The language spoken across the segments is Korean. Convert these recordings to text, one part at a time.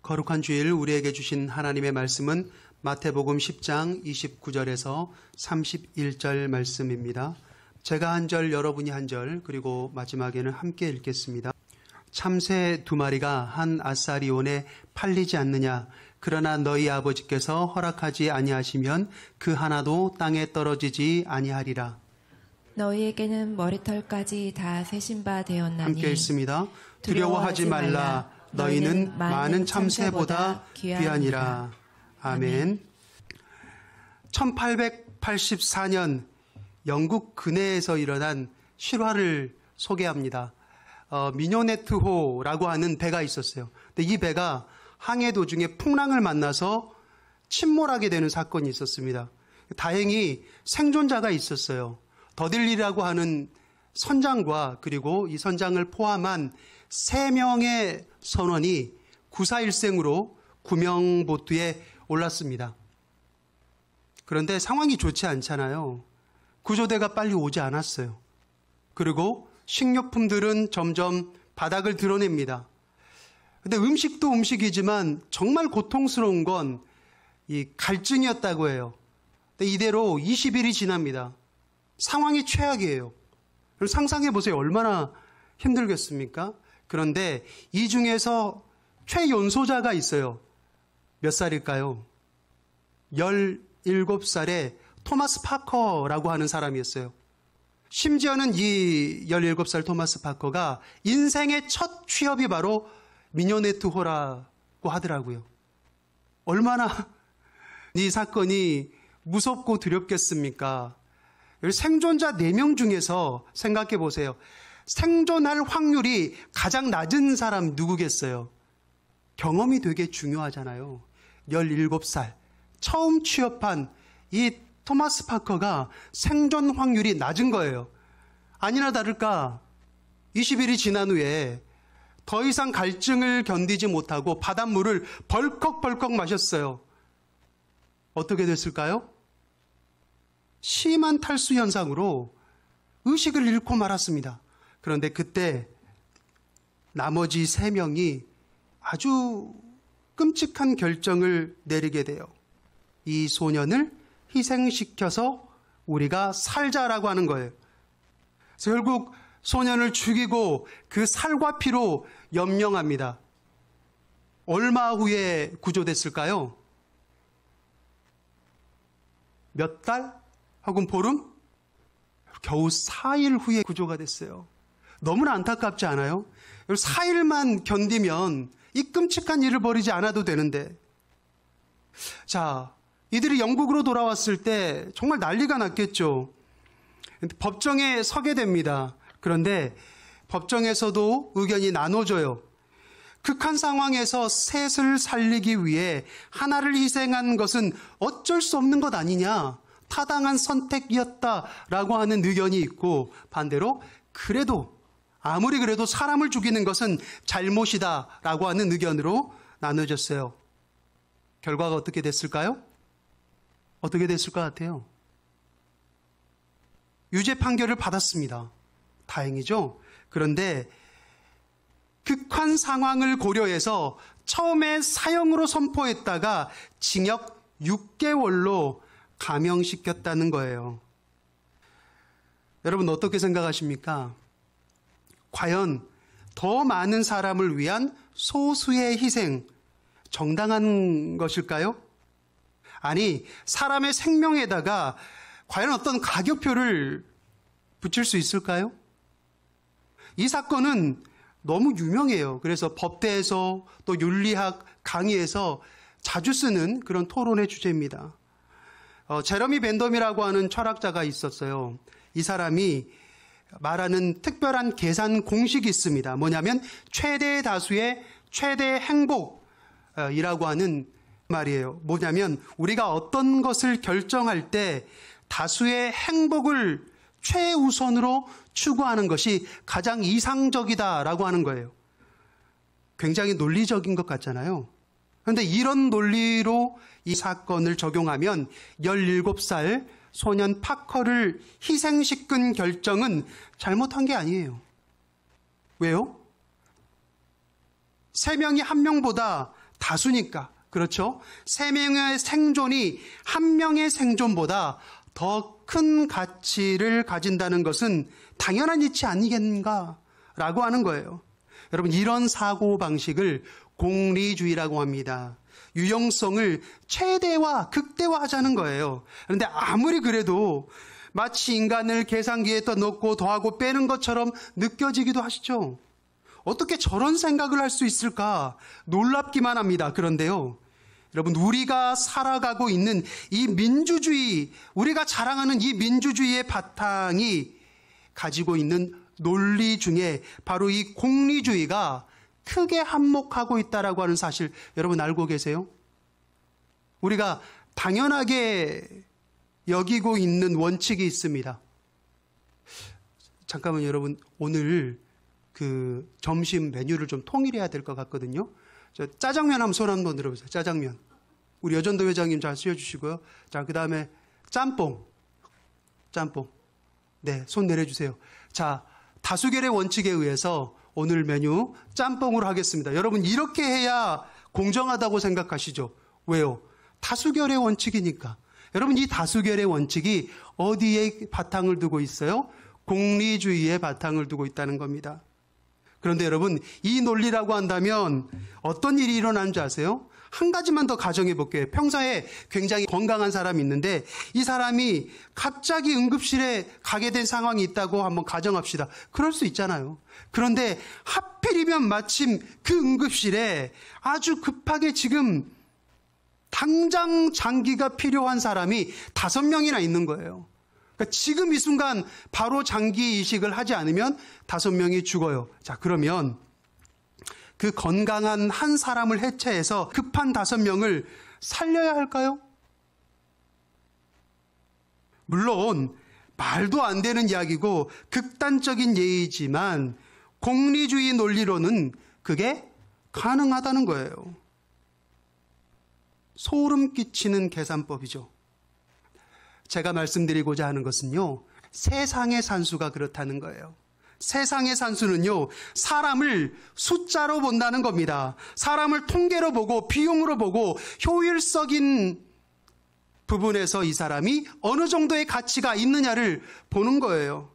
거룩한 주일 우리에게 주신 하나님의 말씀은 마태복음 10장 29절에서 31절 말씀입니다. 제가 한 절, 여러분이 한 절, 그리고 마지막에는 함께 읽겠습니다. 참새 2마리가 한 아사리온에 팔리지 않느냐? 그러나 너희 아버지께서 허락하지 아니하시면 그 하나도 땅에 떨어지지 아니하리라. 너희에게는 머리털까지 다 세신 바 되었나니 함께 읽습니다. 두려워하지 말라. 너희는 많은 참새보다 귀하니라. 아멘. 1884년 영국 근해에서 일어난 실화를 소개합니다. 미녀네트호라고 하는 배가 있었어요. 근데 이 배가 항해 도중에 풍랑을 만나서 침몰하게 되는 사건이 있었습니다. 다행히 생존자가 있었어요. 더딜리라고 하는 선장과 그리고 이 선장을 포함한 3명의 선원이 구사일생으로 구명보트에 올랐습니다. 그런데 상황이 좋지 않잖아요. 구조대가 빨리 오지 않았어요. 그리고 식료품들은 점점 바닥을 드러냅니다. 근데 음식도 음식이지만 정말 고통스러운 건 이 갈증이었다고 해요. 근데 이대로 20일이 지납니다. 상황이 최악이에요. 그럼 상상해 보세요. 얼마나 힘들겠습니까? 그런데 이 중에서 최연소자가 있어요. 몇 살일까요? 17살의 토마스 파커라고 하는 사람이었어요. 심지어는 이 17살 토마스 파커가 인생의 첫 취업이 바로 미녀네트호라고 하더라고요. 얼마나 이 사건이 무섭고 두렵겠습니까? 생존자 4명 중에서 생각해 보세요. 생존할 확률이 가장 낮은 사람 누구겠어요? 경험이 되게 중요하잖아요. 17살 처음 취업한 이 토마스 파커가 생존 확률이 낮은 거예요. 아니나 다를까 20일이 지난 후에 더 이상 갈증을 견디지 못하고 바닷물을 벌컥벌컥 마셨어요. 어떻게 됐을까요? 심한 탈수 현상으로 의식을 잃고 말았습니다. 그런데 그때 나머지 3명이 아주 끔찍한 결정을 내리게 돼요. 이 소년을 희생시켜서 우리가 살자라고 하는 거예요. 그래서 결국 소년을 죽이고 그 살과 피로 염령합니다. 얼마 후에 구조됐을까요? 몇 달? 혹은 보름? 겨우 4일 후에 구조가 됐어요. 너무나 안타깝지 않아요? 4일만 견디면 이 끔찍한 일을 벌이지 않아도 되는데. 자, 이들이 영국으로 돌아왔을 때 정말 난리가 났겠죠. 법정에 서게 됩니다. 그런데 법정에서도 의견이 나눠져요. 극한 상황에서 셋을 살리기 위해 하나를 희생한 것은 어쩔 수 없는 것 아니냐. 타당한 선택이었다라고 하는 의견이 있고, 반대로 그래도 아무리 그래도 사람을 죽이는 것은 잘못이다라고 하는 의견으로 나눠졌어요. 결과가 어떻게 됐을까요? 어떻게 됐을 것 같아요? 유죄 판결을 받았습니다. 다행이죠? 그런데 극한 상황을 고려해서 처음에 사형으로 선포했다가 징역 6개월로 감형시켰다는 거예요. 여러분 어떻게 생각하십니까? 과연 더 많은 사람을 위한 소수의 희생, 정당한 것일까요? 아니, 사람의 생명에다가 과연 어떤 가격표를 붙일 수 있을까요? 이 사건은 너무 유명해요. 그래서 법대에서 또 윤리학 강의에서 자주 쓰는 그런 토론의 주제입니다. 제러미 벤덤이라고 하는 철학자가 있었어요. 이 사람이 말하는 특별한 계산 공식이 있습니다. 뭐냐면 최대 다수의 최대 행복이라고 하는 말이에요. 뭐냐면 우리가 어떤 것을 결정할 때 다수의 행복을 최우선으로 추구하는 것이 가장 이상적이다라고 하는 거예요. 굉장히 논리적인 것 같잖아요. 그런데 이런 논리로 이 사건을 적용하면 17살 소년 파커를 희생시킨 결정은 잘못한 게 아니에요. 왜요? 3명이 1명보다 다수니까. 그렇죠? 3명의 생존이 1명의 생존보다 더 큰 가치를 가진다는 것은 당연한 이치 아니겠는가? 라고 하는 거예요. 여러분, 이런 사고방식을 공리주의라고 합니다. 유용성을 최대화, 극대화하자는 거예요. 그런데 아무리 그래도 마치 인간을 계산기에다 넣고 더하고 빼는 것처럼 느껴지기도 하시죠. 어떻게 저런 생각을 할 수 있을까? 놀랍기만 합니다. 그런데요, 여러분, 우리가 살아가고 있는 이 민주주의, 우리가 자랑하는 이 민주주의의 바탕이 가지고 있는 논리 중에 바로 이 공리주의가 크게 한몫하고 있다라고 하는 사실 여러분 알고 계세요? 우리가 당연하게 여기고 있는 원칙이 있습니다. 잠깐만 여러분, 오늘 그 점심 메뉴를 좀 통일해야 될 것 같거든요. 저 짜장면 한번 손 한번 들어보세요. 짜장면. 우리 여전도 회장님 잘 씌워주시고요. 자, 그 다음에 짬뽕. 네, 손 내려주세요. 자, 다수결의 원칙에 의해서 오늘 메뉴 짬뽕으로 하겠습니다. 여러분, 이렇게 해야 공정하다고 생각하시죠? 왜요? 다수결의 원칙이니까. 여러분, 이 다수결의 원칙이 어디에 바탕을 두고 있어요? 공리주의에 바탕을 두고 있다는 겁니다. 그런데 여러분, 이 논리라고 한다면 어떤 일이 일어나는 줄 아세요? 한 가지만 더 가정해 볼게요. 평소에 굉장히 건강한 사람이 있는데 이 사람이 갑자기 응급실에 가게 된 상황이 있다고 한번 가정합시다. 그럴 수 있잖아요. 그런데 하필이면 마침 그 응급실에 아주 급하게 지금 당장 장기가 필요한 사람이 5명이나 있는 거예요. 그러니까 지금 이 순간 바로 장기 이식을 하지 않으면 5명이 죽어요. 자, 그러면 그 건강한 한 사람을 해체해서 급한 5명을 살려야 할까요? 물론 말도 안 되는 이야기고 극단적인 예의지만 공리주의 논리로는 그게 가능하다는 거예요. 소름 끼치는 계산법이죠. 제가 말씀드리고자 하는 것은요, 세상의 산수가 그렇다는 거예요. 세상의 산수는요, 사람을 숫자로 본다는 겁니다. 사람을 통계로 보고 비용으로 보고 효율적인 부분에서 이 사람이 어느 정도의 가치가 있느냐를 보는 거예요.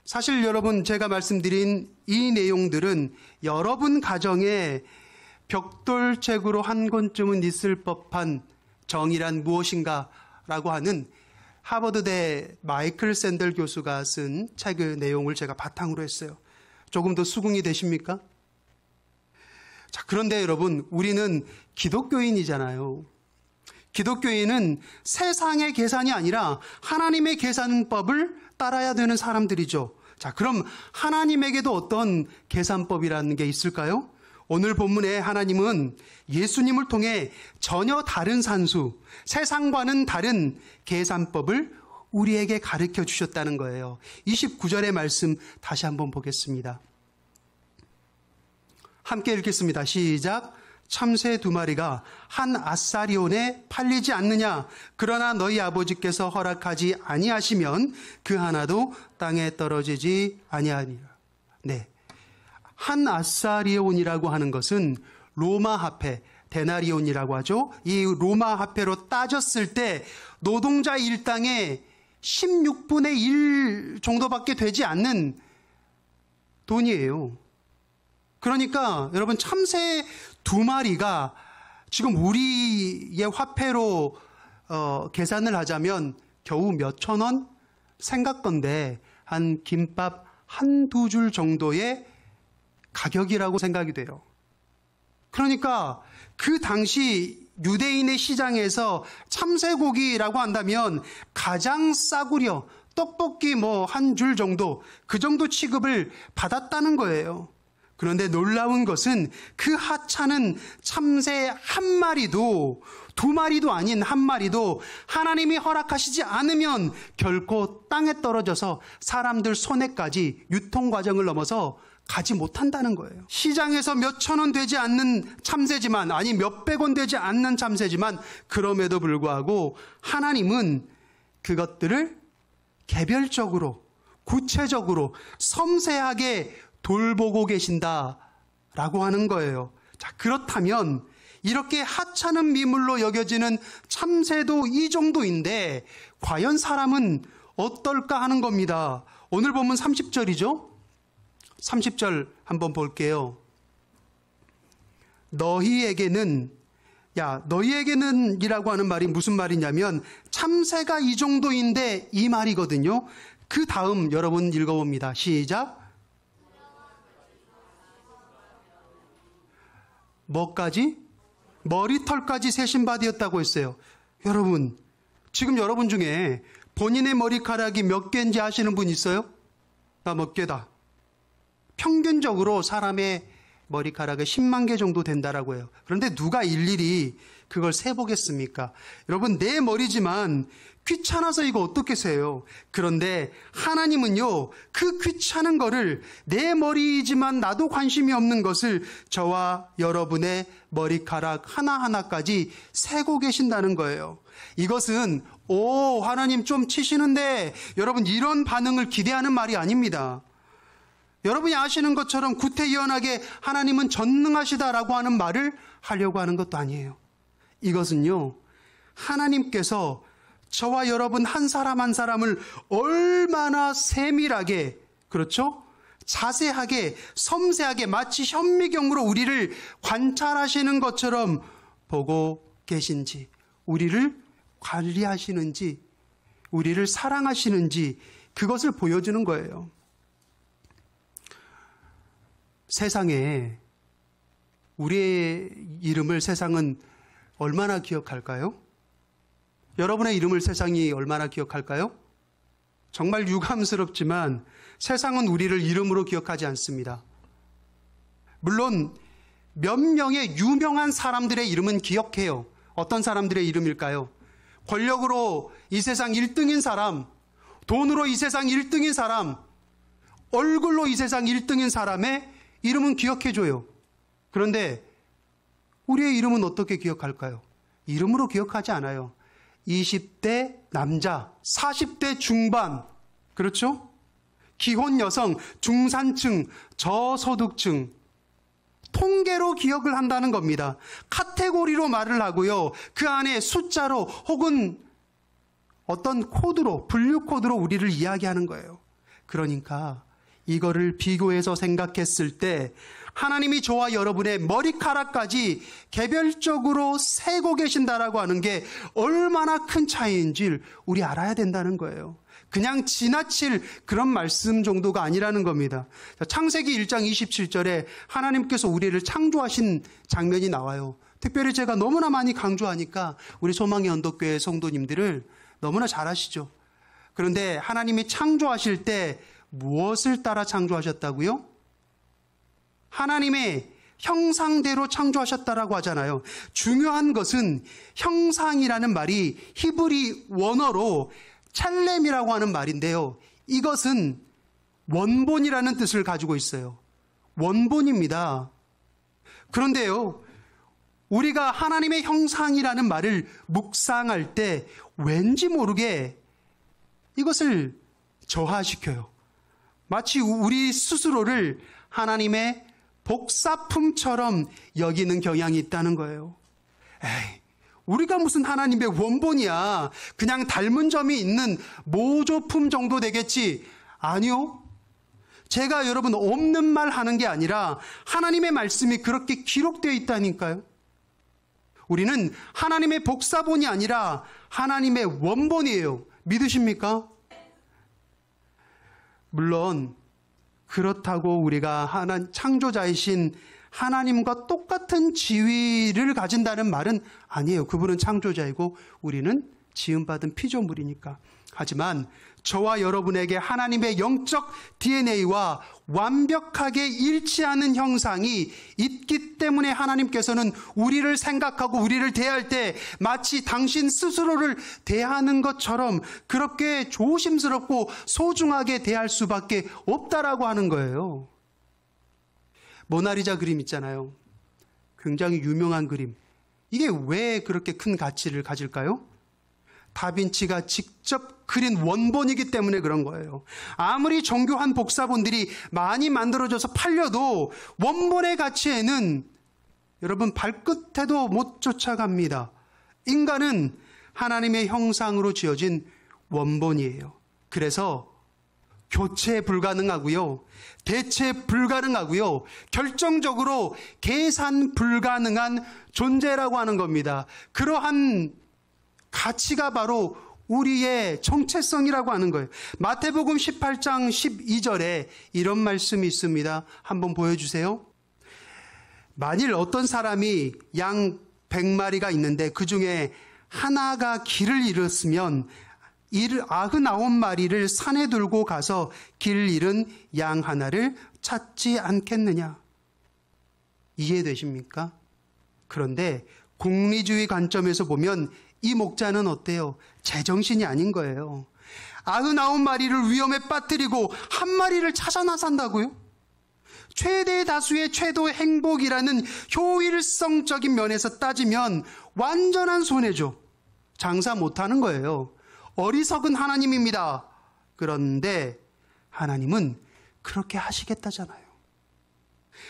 사실 여러분, 제가 말씀드린 이 내용들은 여러분 가정에 벽돌책으로 한 권쯤은 있을 법한 정의란 무엇인가 라고 하는 하버드대 마이클 샌델 교수가 쓴 책의 내용을 제가 바탕으로 했어요. 조금 더 수긍이 되십니까? 자, 그런데 여러분, 우리는 기독교인이잖아요. 기독교인은 세상의 계산이 아니라 하나님의 계산법을 따라야 되는 사람들이죠. 자, 그럼 하나님에게도 어떤 계산법이라는 게 있을까요? 오늘 본문에 하나님은 예수님을 통해 전혀 다른 산수, 세상과는 다른 계산법을 우리에게 가르쳐 주셨다는 거예요. 29절의 말씀 다시 한번 보겠습니다. 함께 읽겠습니다. 시작. 참새 2마리가 한 아사리온에 팔리지 않느냐? 그러나 너희 아버지께서 허락하지 아니하시면 그 하나도 땅에 떨어지지 아니하니라. 네. 한 아사리온이라고 하는 것은 로마 화폐, 데나리온이라고 하죠. 이 로마 화폐로 따졌을 때 노동자 일당의 16분의 1 정도밖에 되지 않는 돈이에요. 그러니까 여러분, 참새 2마리가 지금 우리의 화폐로 계산을 하자면 겨우 몇천 원? 생각건데 한 김밥 1-2줄 정도의 가격이라고 생각이 돼요. 그러니까 그 당시 유대인의 시장에서 참새고기라고 한다면 가장 싸구려 떡볶이 뭐 1줄 정도, 그 정도 취급을 받았다는 거예요. 그런데 놀라운 것은 그 하찮은 참새 1마리도 2마리도 아닌 1마리도 하나님이 허락하시지 않으면 결코 땅에 떨어져서 사람들 손에까지 유통 과정을 넘어서 가지 못한다는 거예요. 시장에서 몇천 원 되지 않는 참새지만, 아니 몇백 원 되지 않는 참새지만, 그럼에도 불구하고 하나님은 그것들을 개별적으로, 구체적으로, 섬세하게 돌보고 계신다라고 하는 거예요. 자, 그렇다면 이렇게 하찮은 미물로 여겨지는 참새도 이 정도인데 과연 사람은 어떨까 하는 겁니다. 오늘 본문 30절이죠. 30절 한번 볼게요. 너희에게는 이라고 하는 말이 무슨 말이냐면 참새가 이 정도인데 이 말이거든요. 그 다음 여러분 읽어봅니다. 시작. 뭐까지? 머리털까지 세신 바 되었다고 했어요. 여러분, 지금 여러분 중에 본인의 머리카락이 몇 개인지 아시는 분 있어요? 나 몇 개다. 평균적으로 사람의 머리카락이 10만 개 정도 된다라고 해요. 그런데 누가 일일이 그걸 세보겠습니까? 여러분, 내 머리지만 귀찮아서 이거 어떻게 세요? 그런데 하나님은요, 그 귀찮은 거를 내 머리이지만 나도 관심이 없는 것을 저와 여러분의 머리카락 하나하나까지 세고 계신다는 거예요. 이것은 하나님 좀 치시는데 여러분 이런 반응을 기대하는 말이 아닙니다. 여러분이 아시는 것처럼 구태의연하게 하나님은 전능하시다라고 하는 말을 하려고 하는 것도 아니에요. 이것은요, 하나님께서 저와 여러분 한 사람 한 사람을 얼마나 세밀하게, 그렇죠? 자세하게, 섬세하게 마치 현미경으로 우리를 관찰하시는 것처럼 보고 계신지, 우리를 관리하시는지, 우리를 사랑하시는지 그것을 보여주는 거예요. 세상에 우리의 이름을 세상은 얼마나 기억할까요? 여러분의 이름을 세상이 얼마나 기억할까요? 정말 유감스럽지만 세상은 우리를 이름으로 기억하지 않습니다. 물론 몇 명의 유명한 사람들의 이름은 기억해요. 어떤 사람들의 이름일까요? 권력으로 이 세상 1등인 사람, 돈으로 이 세상 1등인 사람, 얼굴로 이 세상 1등인 사람의 이름은 기억해줘요. 그런데 우리의 이름은 어떻게 기억할까요? 이름으로 기억하지 않아요. 20대 남자, 40대 중반, 그렇죠? 기혼 여성, 중산층, 저소득층, 통계로 기억을 한다는 겁니다. 카테고리로 말을 하고요. 그 안에 숫자로 혹은 어떤 코드로, 분류 코드로 우리를 이야기하는 거예요. 그러니까 이거를 비교해서 생각했을 때 하나님이 저와 여러분의 머리카락까지 개별적으로 세고 계신다라고 하는 게 얼마나 큰 차이인지 우리 알아야 된다는 거예요. 그냥 지나칠 그런 말씀 정도가 아니라는 겁니다. 창세기 1장 27절에 하나님께서 우리를 창조하신 장면이 나와요. 특별히 제가 너무나 많이 강조하니까 우리 소망의 언덕교회 성도님들을 너무나 잘 아시죠. 그런데 하나님이 창조하실 때 무엇을 따라 창조하셨다고요? 하나님의 형상대로 창조하셨다라고 하잖아요. 중요한 것은 형상이라는 말이 히브리 원어로 찰렘이라고 하는 말인데요. 이것은 원본이라는 뜻을 가지고 있어요. 원본입니다. 그런데요, 우리가 하나님의 형상이라는 말을 묵상할 때 왠지 모르게 이것을 저하시켜요. 마치 우리 스스로를 하나님의 복사품처럼 여기는 경향이 있다는 거예요. 에이, 우리가 무슨 하나님의 원본이야. 그냥 닮은 점이 있는 모조품 정도 되겠지. 아니요. 제가 여러분 없는 말 하는 게 아니라 하나님의 말씀이 그렇게 기록되어 있다니까요. 우리는 하나님의 복사본이 아니라 하나님의 원본이에요. 믿으십니까? 물론 그렇다고 우리가 창조자이신 하나님과 똑같은 지위를 가진다는 말은 아니에요. 그분은 창조자이고 우리는 지음받은 피조물이니까. 하지만 저와 여러분에게 하나님의 영적 DNA와 완벽하게 일치하는 형상이 있기 때문에 하나님께서는 우리를 생각하고 우리를 대할 때 마치 당신 스스로를 대하는 것처럼 그렇게 조심스럽고 소중하게 대할 수밖에 없다라고 하는 거예요. 모나리자 그림 있잖아요. 굉장히 유명한 그림. 이게 왜 그렇게 큰 가치를 가질까요? 다빈치가 직접 그린 원본이기 때문에 그런 거예요. 아무리 정교한 복사본들이 많이 만들어져서 팔려도 원본의 가치에는 여러분 발끝에도 못 쫓아갑니다. 인간은 하나님의 형상으로 지어진 원본이에요. 그래서 교체 불가능하고요. 대체 불가능하고요. 결정적으로 계산 불가능한 존재라고 하는 겁니다. 그러한 가치가 바로 우리의 정체성이라고 하는 거예요. 마태복음 18장 12절에 이런 말씀이 있습니다. 한번 보여주세요. 만일 어떤 사람이 양 100마리가 있는데 그 중에 하나가 길을 잃었으면 99마리를 산에 들고 가서 길 잃은 양 하나를 찾지 않겠느냐. 이해되십니까? 그런데 공리주의 관점에서 보면 이 목자는 어때요? 제정신이 아닌 거예요. 99마리를 위험에 빠뜨리고 한 마리를 찾아 나선다고요? 최대 다수의 최도 행복이라는 효율성적인 면에서 따지면 완전한 손해죠. 장사 못하는 거예요. 어리석은 하나님입니다. 그런데 하나님은 그렇게 하시겠다잖아요.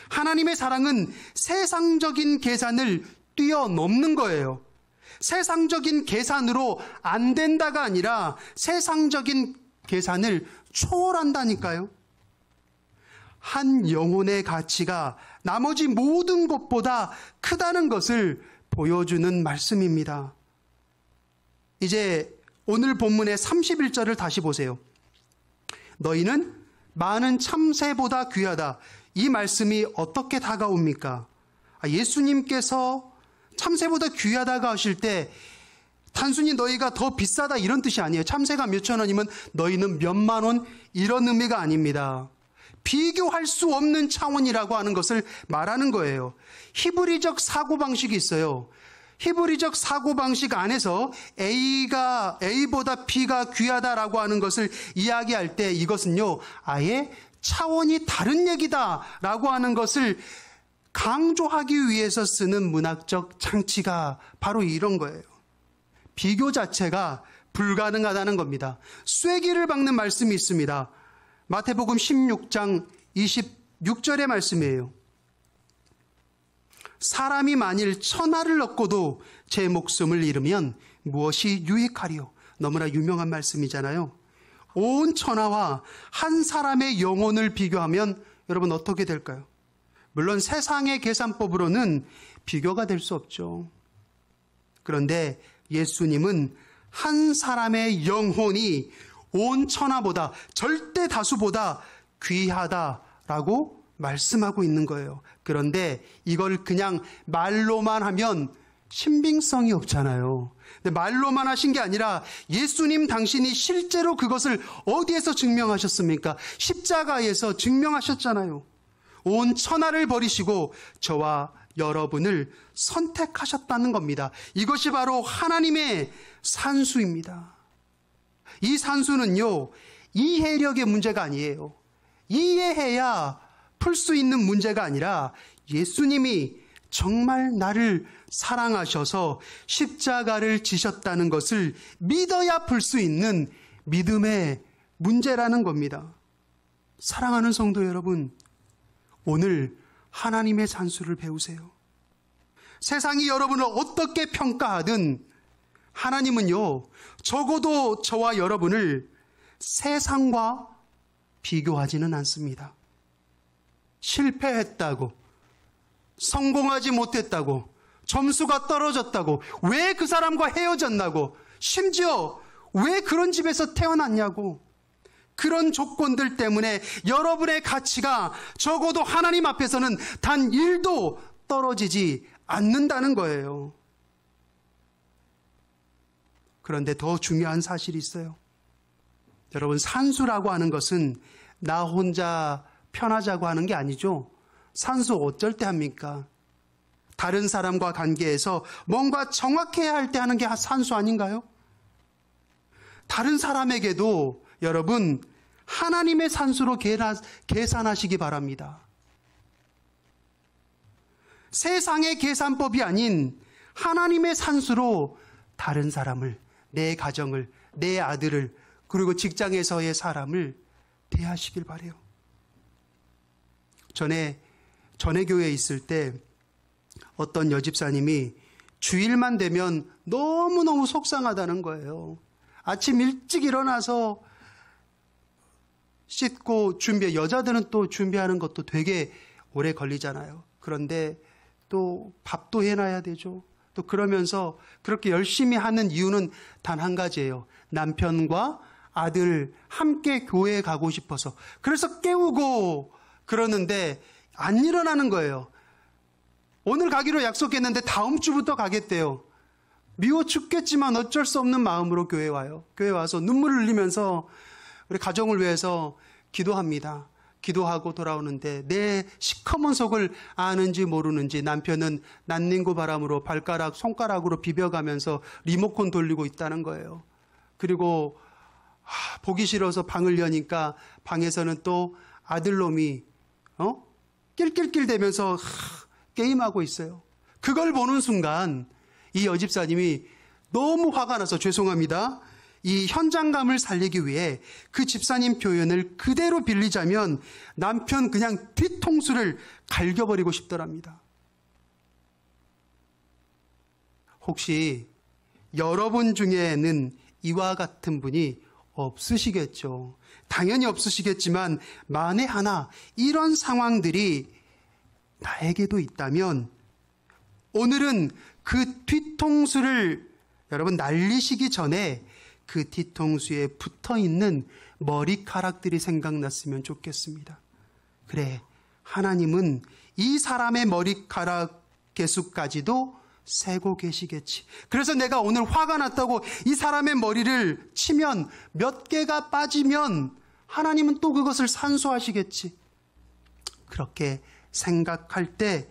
하나님의 사랑은 세상적인 계산을 뛰어넘는 거예요. 세상적인 계산으로 안 된다가 아니라 세상적인 계산을 초월한다니까요. 한 영혼의 가치가 나머지 모든 것보다 크다는 것을 보여주는 말씀입니다. 이제 오늘 본문의 31절을 다시 보세요. 너희는 많은 참새보다 귀하다. 이 말씀이 어떻게 다가옵니까? 예수님께서 참새보다 귀하다가 하실 때 단순히 너희가 더 비싸다 이런 뜻이 아니에요. 참새가 몇천 원이면 너희는 몇만 원 이런 의미가 아닙니다. 비교할 수 없는 차원이라고 하는 것을 말하는 거예요. 히브리적 사고방식이 있어요. 히브리적 사고방식 안에서 A보다 B가 귀하다라고 하는 것을 이야기할 때 이것은요, 아예 차원이 다른 얘기다라고 하는 것을 강조하기 위해서 쓰는 문학적 장치가 바로 이런 거예요. 비교 자체가 불가능하다는 겁니다. 쐐기를 박는 말씀이 있습니다. 마태복음 16장 26절의 말씀이에요. 사람이 만일 1000알을 얻고도 제 목숨을 잃으면 무엇이 유익하리요? 너무나 유명한 말씀이잖아요. 온 천하와 한 사람의 영혼을 비교하면 여러분 어떻게 될까요? 물론 세상의 계산법으로는 비교가 될 수 없죠. 그런데 예수님은 한 사람의 영혼이 온 천하보다 절대 다수보다 귀하다라고 말씀하고 있는 거예요. 그런데 이걸 그냥 말로만 하면 신빙성이 없잖아요. 근데 말로만 하신 게 아니라 예수님 당신이 실제로 그것을 어디에서 증명하셨습니까? 십자가에서 증명하셨잖아요. 온 천하를 버리시고 저와 여러분을 선택하셨다는 겁니다. 이것이 바로 하나님의 산수입니다. 이 산수는요, 이해력의 문제가 아니에요. 이해해야 풀 수 있는 문제가 아니라 예수님이 정말 나를 사랑하셔서 십자가를 지셨다는 것을 믿어야 풀 수 있는 믿음의 문제라는 겁니다. 사랑하는 성도 여러분, 오늘 하나님의 산수를 배우세요. 세상이 여러분을 어떻게 평가하든 하나님은요, 적어도 저와 여러분을 세상과 비교하지는 않습니다. 실패했다고, 성공하지 못했다고, 점수가 떨어졌다고, 왜 그 사람과 헤어졌나고, 심지어 왜 그런 집에서 태어났냐고, 그런 조건들 때문에 여러분의 가치가 적어도 하나님 앞에서는 단 1도 떨어지지 않는다는 거예요. 그런데 더 중요한 사실이 있어요. 여러분, 산수라고 하는 것은 나 혼자 편하자고 하는 게 아니죠. 산수 어쩔 때 합니까? 다른 사람과 관계에서 뭔가 정확해야 할 때 하는 게 산수 아닌가요? 다른 사람에게도 여러분 하나님의 산수로 계산하시기 바랍니다. 세상의 계산법이 아닌 하나님의 산수로 다른 사람을, 내 가정을, 내 아들을, 그리고 직장에서의 사람을 대하시길 바라요. 전에 교회에 있을 때 어떤 여집사님이 주일만 되면 너무너무 속상하다는 거예요. 아침 일찍 일어나서 씻고 여자들은 또 준비하는 것도 되게 오래 걸리잖아요. 그런데 또 밥도 해놔야 되죠. 또 그러면서 그렇게 열심히 하는 이유는 단 한 가지예요. 남편과 아들 함께 교회에 가고 싶어서. 그래서 깨우고 그러는데 안 일어나는 거예요. 오늘 가기로 약속했는데 다음 주부터 가겠대요. 미워 죽겠지만 어쩔 수 없는 마음으로 교회에 와요. 교회에 와서 눈물을 흘리면서 우리 가정을 위해서 기도합니다. 기도하고 돌아오는데 내 시커먼 속을 아는지 모르는지 남편은 난닝구 바람으로 손가락으로 비벼가면서 리모컨 돌리고 있다는 거예요. 그리고 보기 싫어서 방을 여니까 방에서는 또 아들놈이 낄낄낄대면서 게임하고 있어요. 그걸 보는 순간 이 여집사님이 너무 화가 나서 죄송합니다. 이 현장감을 살리기 위해 그 집사님 표현을 그대로 빌리자면 남편 그냥 뒤통수를 갈겨버리고 싶더랍니다. 혹시 여러분 중에는 이와 같은 분이 없으시겠죠. 당연히 없으시겠지만 만에 하나 이런 상황들이 나에게도 있다면 오늘은 그 뒤통수를 여러분 날리시기 전에 그 뒤통수에 붙어있는 머리카락들이 생각났으면 좋겠습니다. 그래, 하나님은 이 사람의 머리카락 개수까지도 세고 계시겠지. 그래서 내가 오늘 화가 났다고 이 사람의 머리를 치면 몇 개가 빠지면 하나님은 또 그것을 산수하시겠지. 그렇게 생각할 때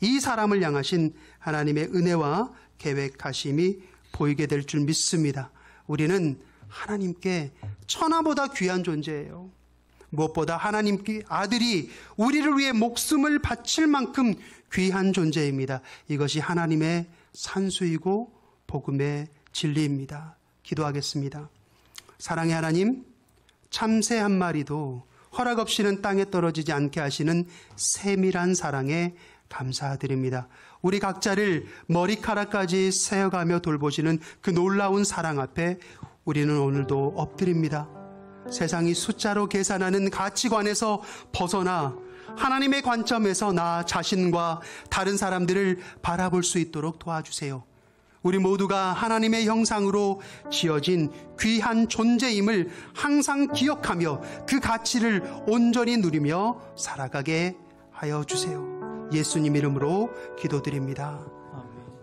이 사람을 향하신 하나님의 은혜와 계획하심이 보이게 될 줄 믿습니다. 우리는 하나님께 천하보다 귀한 존재예요. 무엇보다 하나님께 아들이 우리를 위해 목숨을 바칠 만큼 귀한 존재입니다. 이것이 하나님의 산수이고 복음의 진리입니다. 기도하겠습니다. 사랑의 하나님, 참새 한 마리도 허락 없이는 땅에 떨어지지 않게 하시는 세밀한 사랑에 감사드립니다. 우리 각자를 머리카락까지 세어가며 돌보시는 그 놀라운 사랑 앞에 우리는 오늘도 엎드립니다. 세상이 숫자로 계산하는 가치관에서 벗어나 하나님의 관점에서 나 자신과 다른 사람들을 바라볼 수 있도록 도와주세요. 우리 모두가 하나님의 형상으로 지어진 귀한 존재임을 항상 기억하며 그 가치를 온전히 누리며 살아가게 하여 주세요. 예수님 이름으로 기도드립니다.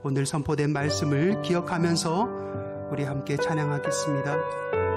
오늘 선포된 말씀을 기억하면서 우리 함께 찬양하겠습니다.